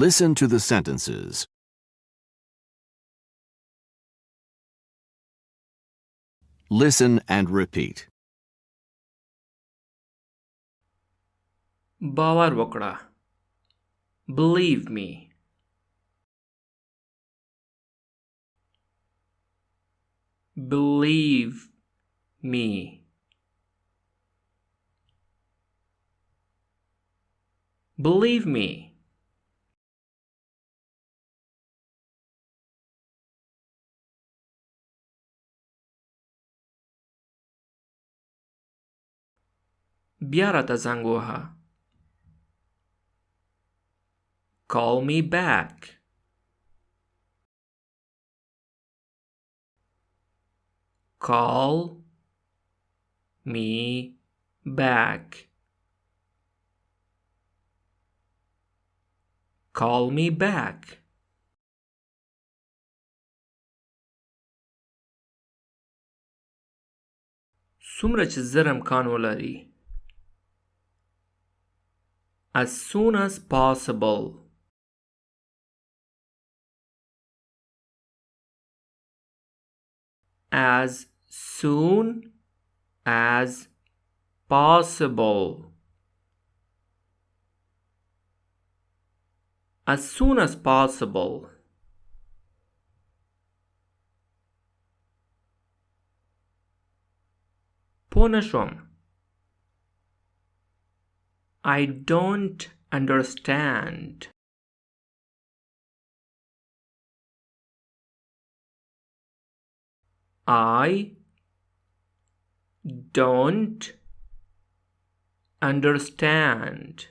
Listen to the sentences. Listen and repeat. باور وکړه. Believe me. Believe me. Believe me. بیا راته زنګ ووهه. Call me back. Call me back. Call me back. څومره چې زر امکان ولري. As soon as possible. As soon as possible. As soon as possible. پوه نشوم. I don't understand. I don't understand.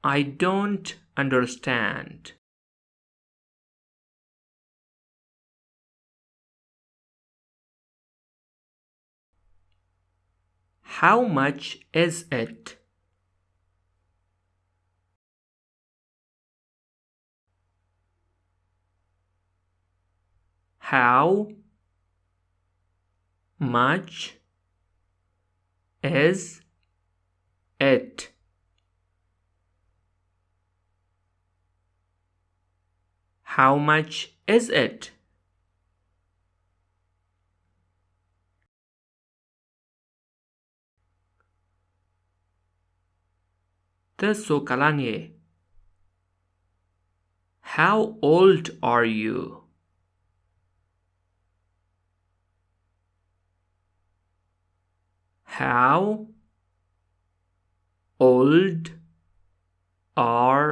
I don't understand. How much is it? How much is it? How much is it? ته څو کلن یې؟ How old are you? How old are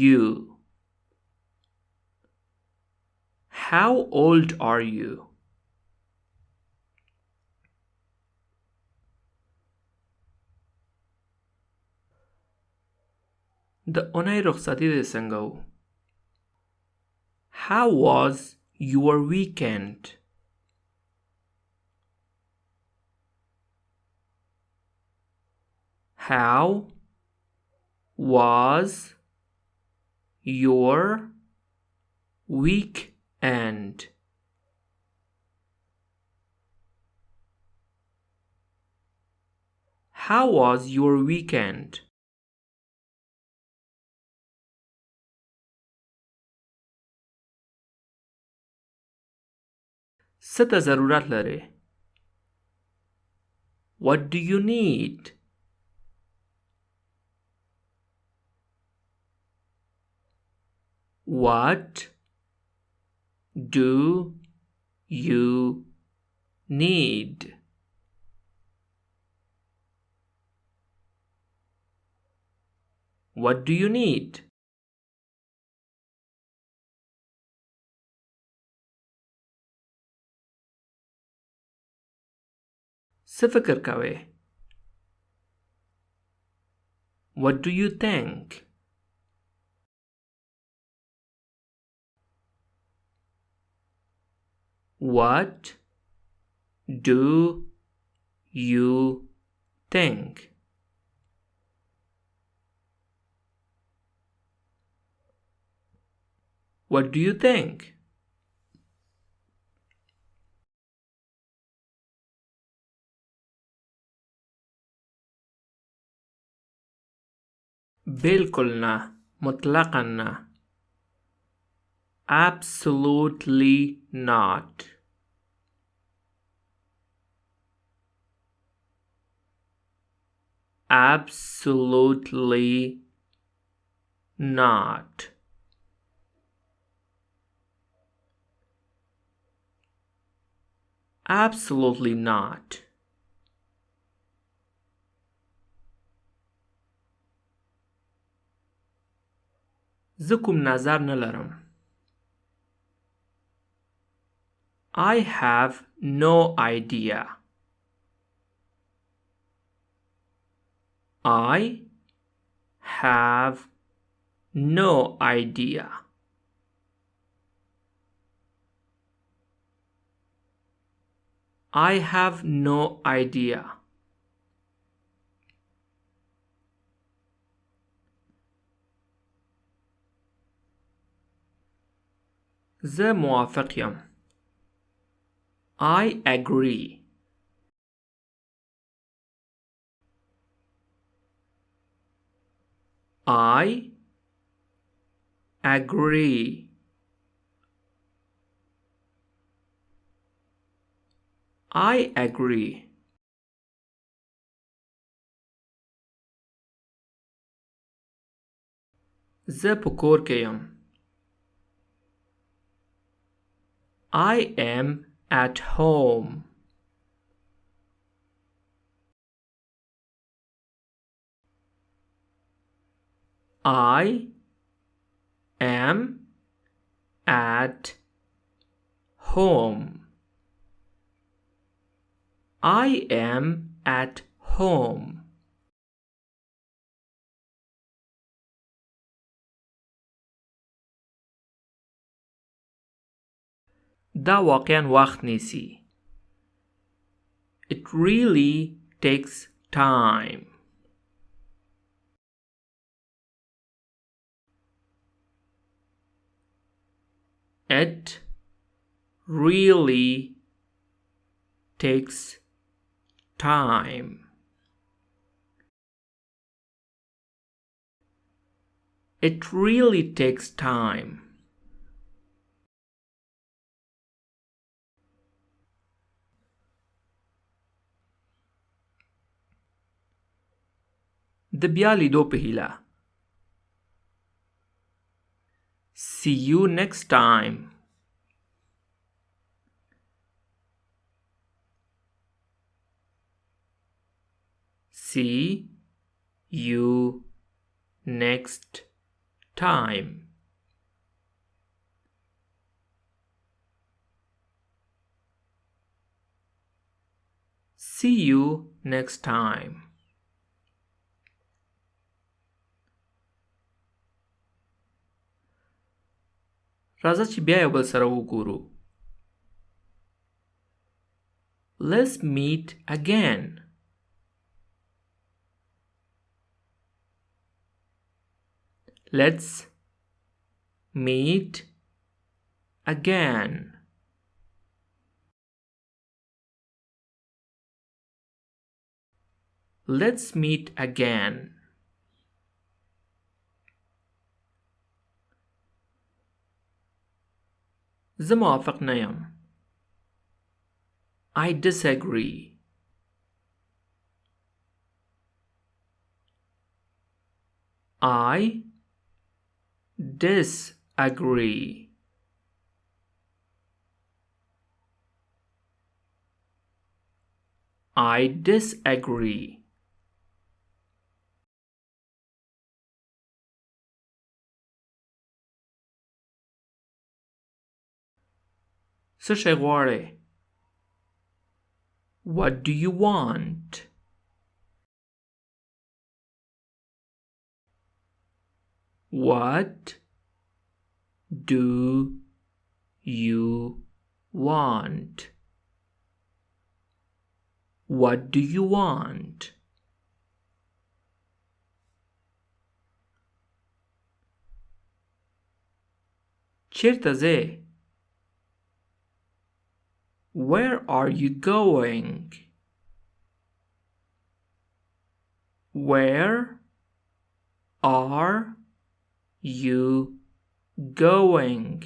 you? How old are you? د اونۍ رخصتي دې څنګه و؟ How was your weekend? How was your weekend? How was your weekend? څه ته ضرورت لرې؟ What do you need? What do you need? What do you need? څه فکر کوې؟ What do you think? What do you think? What do you think? بالکل نه. مطلقاً نه. Absolutely not. Absolutely not. Absolutely not. زه کوم نظر نه لرم. I have no idea. I have no idea. I have no idea. زه موافقم. I agree. I agree. I agree. زه په کور کې یم. I am at home. I am at home. I am at home. دا واقعاً وقت نیسی. It really takes time. It really takes time. It really takes time. د بیا لیدو په هیله. See you next time. See you next time. See you next time. راځه چې بیا یو بل سره وګورو. Let's meet again. Let's meet again. Let's meet again. زه موافق نه یم. I disagree. I disagree. I disagree. څه شی غواړې؟ What do you want? What do you want? What do you want? چیرته ځې؟ Where are you going? Where are you going?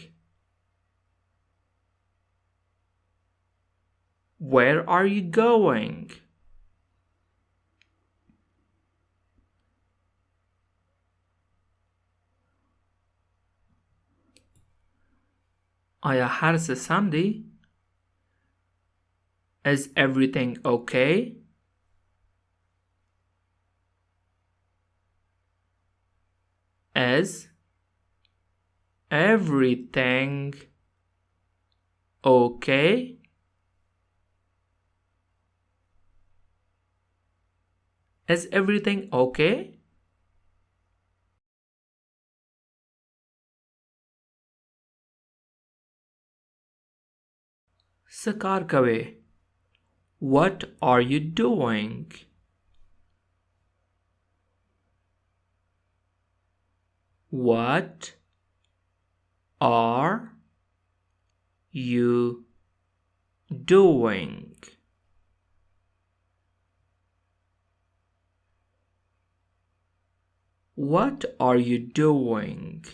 Where are you going? آیا هرس سمدی؟ Is everything okay? Is everything okay? Is everything okay? Sakar kave. What are you doing? What are you doing? What are you doing?